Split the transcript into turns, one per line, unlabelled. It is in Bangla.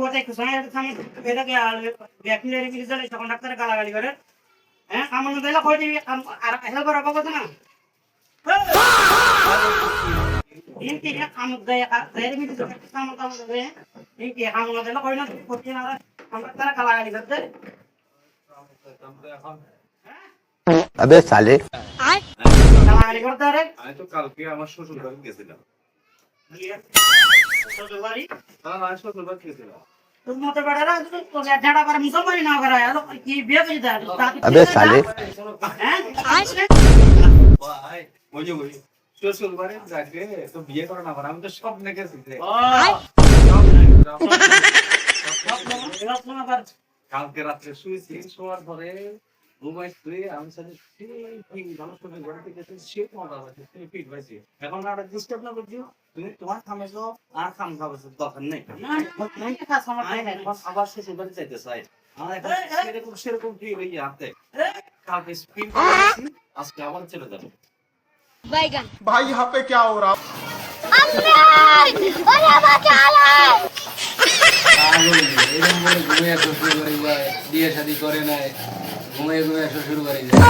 বটে একটু সময় এটাকে ভ্যাকসিনের বিল চলে তখন ডাক্তারে গালাগালি করে হ্যাঁ কামড় দিলে কই দিবি আর হেল্পার অভাব আছে না ইনকি কামড় দেয় দেয় মিটি কামড় দেয় ইনকি কামড় দিলে কই না করতে না আমরা তারা গালাগালি করতে
अबे साले
গালাগালি করতে রে
আমি তো কালকে আমার শ্বশুর বাড়ি গেছিলাম।
শ্বশুর বাড়ি
আমি শ্বশুর বাড়ি গেছিলাম।
तुम मत बड़ा रहा तो झाड़ा पर मुसलमान ना करा यार ये बिया पे था
अबे साले
हैं
ভাই ওই শ্বশুর বাড়ি যাকে তো বিয়ে করে না করে আমি তো স্বপ্নে গেছি রে। কালকে রাত্রে শুয়েছি, শোয়ার পরে ঘুমাইছি, আমি সাথে ভালো শ্বশুর বাড়িতে গেছি, সে মজা পাইছে, তুমি পিট পাইছি। এখন আর ডিস্টার্ব না করছি, তুমি তোমার খামেছো আর খাম খাবেছো দরকার নেই। আবার শ্বশুর বাড়ি যাইতে চাই আমার এখন সেরকম কি হয়ে হাতে কালকে স্পিড করেছি, আজকে আবার চলে যাবো।
बैगन
भाई यहाँ पे क्या हो रहा
ঘুমিয়ে শ্বশুর বাড়ি যায়, বিয়ে শাদী করে নাই, ঘুমিয়ে শ্বশুর বাড়ি যায়।